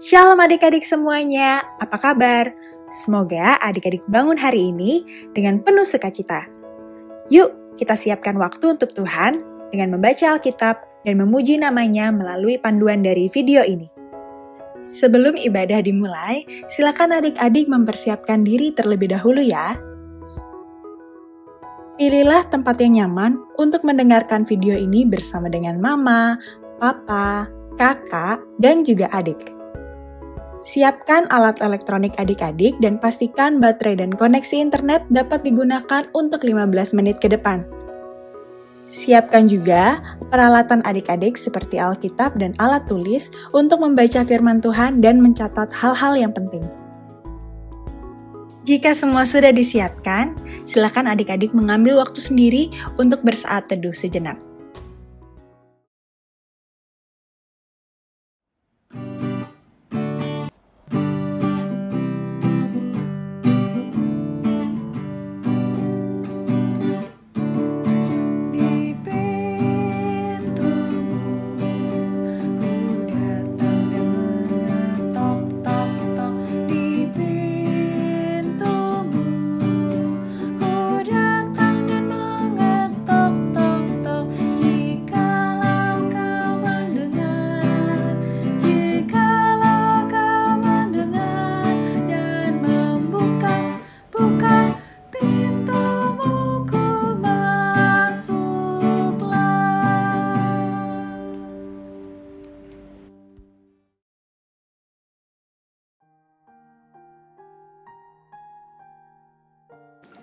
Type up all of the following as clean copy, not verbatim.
Shalom adik-adik semuanya, apa kabar? Semoga adik-adik bangun hari ini dengan penuh sukacita. Yuk, kita siapkan waktu untuk Tuhan dengan membaca Alkitab dan memuji namanya melalui panduan dari video ini. Sebelum ibadah dimulai, silakan adik-adik mempersiapkan diri terlebih dahulu ya. Pilihlah tempat yang nyaman untuk mendengarkan video ini bersama dengan mama, papa, kakak, dan juga adik. Siapkan alat elektronik adik-adik dan pastikan baterai dan koneksi internet dapat digunakan untuk 15 menit ke depan. Siapkan juga peralatan adik-adik seperti Alkitab dan alat tulis untuk membaca firman Tuhan dan mencatat hal-hal yang penting. Jika semua sudah disiapkan, silakan adik-adik mengambil waktu sendiri untuk bersaat teduh sejenak.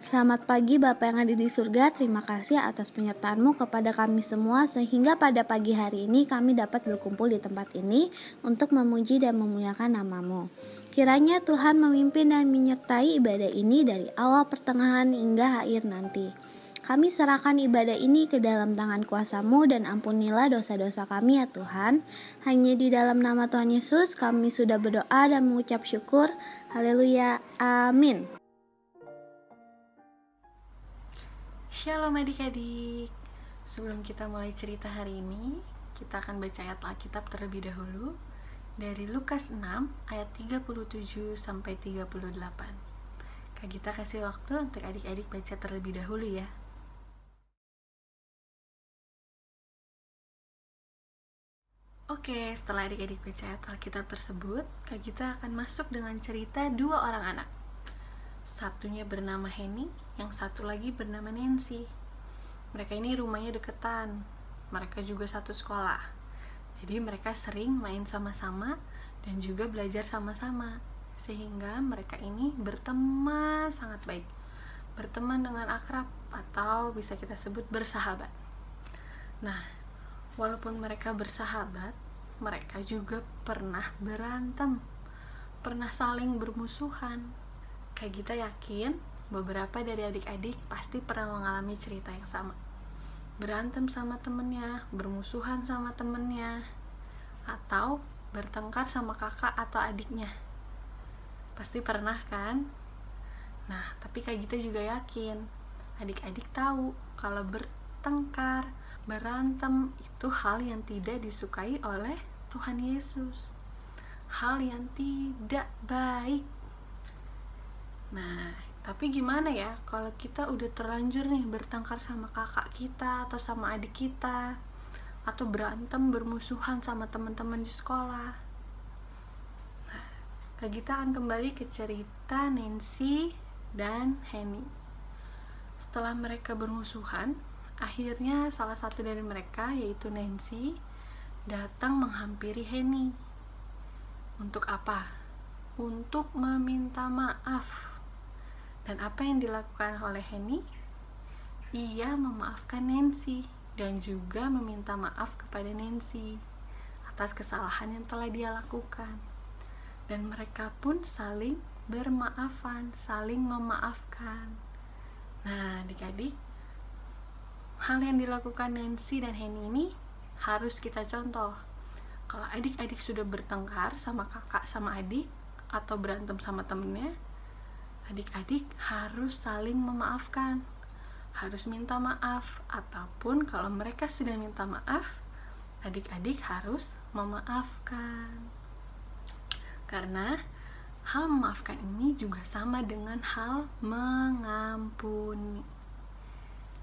Selamat pagi Bapa yang ada di surga, terima kasih atas penyertaan-Mu kepada kami semua sehingga pada pagi hari ini kami dapat berkumpul di tempat ini untuk memuji dan memuliakan nama-Mu. Kiranya Tuhan memimpin dan menyertai ibadah ini dari awal pertengahan hingga akhir nanti. Kami serahkan ibadah ini ke dalam tangan kuasa-Mu dan ampunilah dosa-dosa kami ya Tuhan. Hanya di dalam nama Tuhan Yesus kami sudah berdoa dan mengucap syukur. Haleluya, amin. Shalom adik-adik. Sebelum kita mulai cerita hari ini, kita akan baca ayat Alkitab terlebih dahulu dari Lukas 6 ayat 37 sampai 38. Kak Gita kasih waktu untuk adik-adik baca terlebih dahulu ya. Oke, setelah adik-adik baca ayat Alkitab tersebut, Kak Gita akan masuk dengan cerita dua orang anak. Satunya bernama Henny, yang satu lagi bernama Nancy. Mereka ini rumahnya deketan. Mereka juga satu sekolah. Jadi mereka sering main sama-sama dan juga belajar sama-sama. Sehingga mereka ini berteman sangat baik. Berteman dengan akrab atau bisa kita sebut bersahabat. Nah, walaupun mereka bersahabat, mereka juga pernah berantem. Pernah saling bermusuhan. Kak Gita yakin beberapa dari adik-adik pasti pernah mengalami cerita yang sama. Berantem sama temennya, bermusuhan sama temennya, atau bertengkar sama kakak atau adiknya. Pasti pernah kan? Nah, tapi Kak Gita juga yakin adik-adik tahu kalau bertengkar, berantem itu hal yang tidak disukai oleh Tuhan Yesus. Hal yang tidak baik. Nah, tapi gimana ya kalau kita udah terlanjur nih bertengkar sama kakak kita atau sama adik kita, atau berantem bermusuhan sama teman-teman di sekolah. Nah, kita akan kembali ke cerita Nancy dan Henny. Setelah mereka bermusuhan, akhirnya salah satu dari mereka, yaitu Nancy, datang menghampiri Henny. Untuk apa? Untuk meminta maaf. Dan apa yang dilakukan oleh Henny? Ia memaafkan Nancy dan juga meminta maaf kepada Nancy atas kesalahan yang telah dia lakukan. Dan mereka pun saling bermaafan, saling memaafkan. Nah, adik-adik, hal yang dilakukan Nancy dan Henny ini harus kita contoh. Kalau adik-adik sudah bertengkar sama kakak sama adik atau berantem sama temennya, adik-adik harus saling memaafkan, harus minta maaf, ataupun kalau mereka sudah minta maaf, adik-adik harus memaafkan. Karena hal memaafkan ini juga sama dengan hal mengampuni.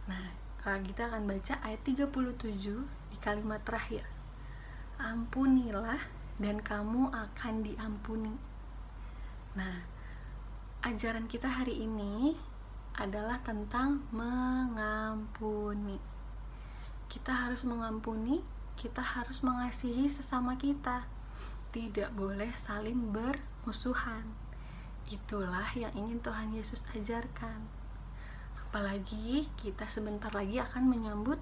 Nah, kalau kita akan baca ayat 37 di kalimat terakhir. Ampunilah dan kamu akan diampuni. Nah, ajaran kita hari ini adalah tentang mengampuni. Kita harus mengampuni, kita harus mengasihi sesama kita. Tidak boleh saling bermusuhan. Itulah yang ingin Tuhan Yesus ajarkan. Apalagi kita sebentar lagi akan menyambut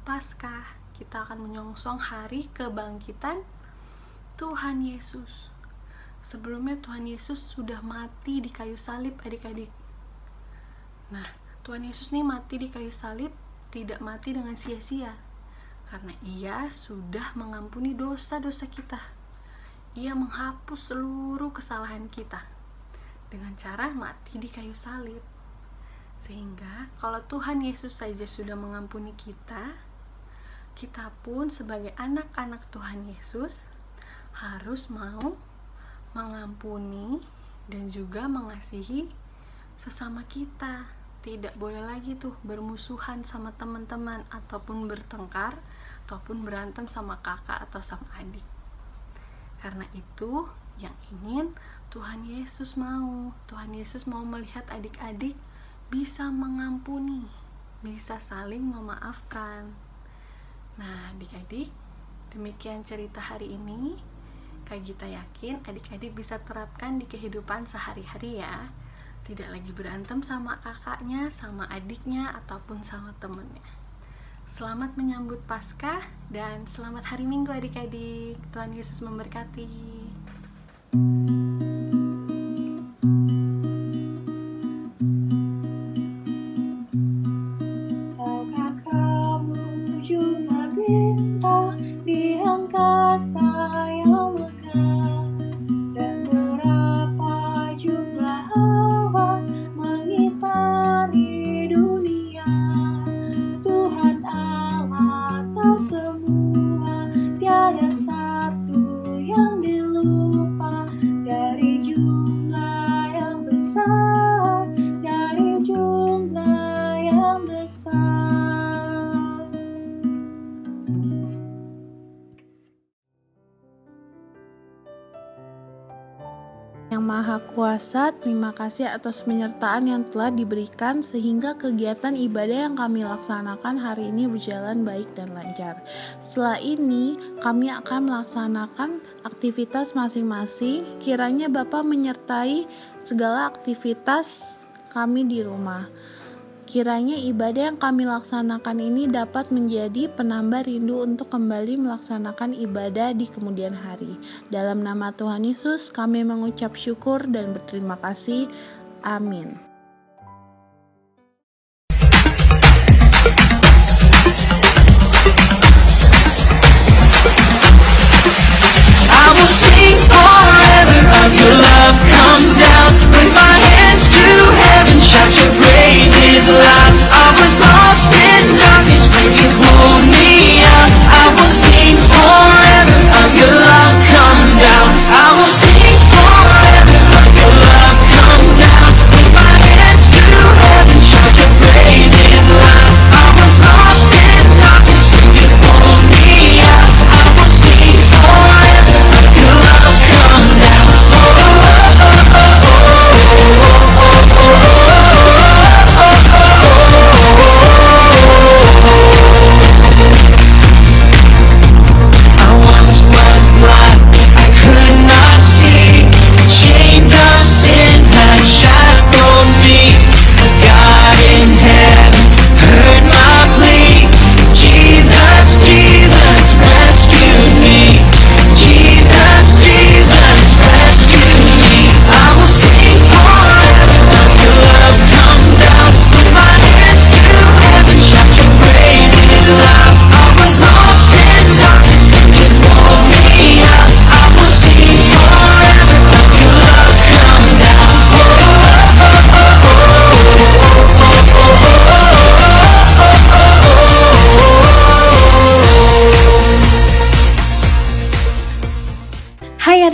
Paskah. Kita akan menyongsong hari kebangkitan Tuhan Yesus. Sebelumnya Tuhan Yesus sudah mati di kayu salib, adik-adik. Nah, Tuhan Yesus nih mati di kayu salib, tidak mati dengan sia-sia. Karena Ia sudah mengampuni dosa-dosa kita. Ia menghapus seluruh kesalahan kita dengan cara mati di kayu salib. Sehingga kalau Tuhan Yesus saja sudah mengampuni kita, kita pun sebagai anak-anak Tuhan Yesus harus mau mengampuni dan juga mengasihi sesama kita. Tidak boleh lagi tuh bermusuhan sama teman-teman, ataupun bertengkar, ataupun berantem sama kakak atau sama adik. Karena itu yang ingin Tuhan Yesus mau. Tuhan Yesus mau melihat adik-adik bisa mengampuni, bisa saling memaafkan. Nah, adik-adik, demikian cerita hari ini. Kak Gita yakin adik-adik bisa terapkan di kehidupan sehari-hari ya. Tidak lagi berantem sama kakaknya, sama adiknya, ataupun sama temennya. Selamat menyambut Paskah dan selamat hari Minggu adik-adik. Tuhan Yesus memberkati. Yang Maha Kuasa, terima kasih atas penyertaan yang telah diberikan sehingga kegiatan ibadah yang kami laksanakan hari ini berjalan baik dan lancar. Setelah ini, kami akan melaksanakan aktivitas masing-masing. Kiranya Bapak menyertai segala aktivitas kami di rumah. Kiranya ibadah yang kami laksanakan ini dapat menjadi penambah rindu untuk kembali melaksanakan ibadah di kemudian hari. Dalam nama Tuhan Yesus, kami mengucap syukur dan berterima kasih. Amin. I will sing forever of your love. Come down with my hands to heaven, shout your praises loud. I was lost in darkness when you pulled me out. I will sing forever of your love. Come down. I will sing forever of your love. Come down with my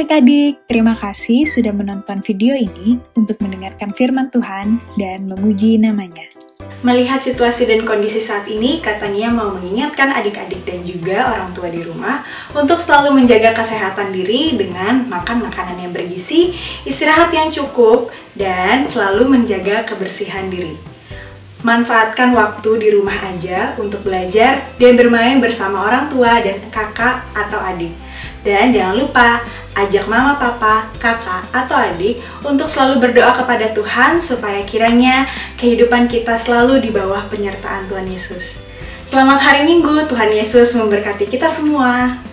adik-adik, terima kasih sudah menonton video ini untuk mendengarkan firman Tuhan dan memuji namanya. Melihat situasi dan kondisi saat ini, Kak Tania mau mengingatkan adik-adik dan juga orang tua di rumah untuk selalu menjaga kesehatan diri dengan makan makanan yang bergizi, istirahat yang cukup, dan selalu menjaga kebersihan diri. Manfaatkan waktu di rumah aja untuk belajar dan bermain bersama orang tua dan kakak atau adik. Dan jangan lupa, ajak mama, papa, kakak, atau adik untuk selalu berdoa kepada Tuhan supaya kiranya kehidupan kita selalu di bawah penyertaan Tuhan Yesus. Selamat hari Minggu, Tuhan Yesus memberkati kita semua.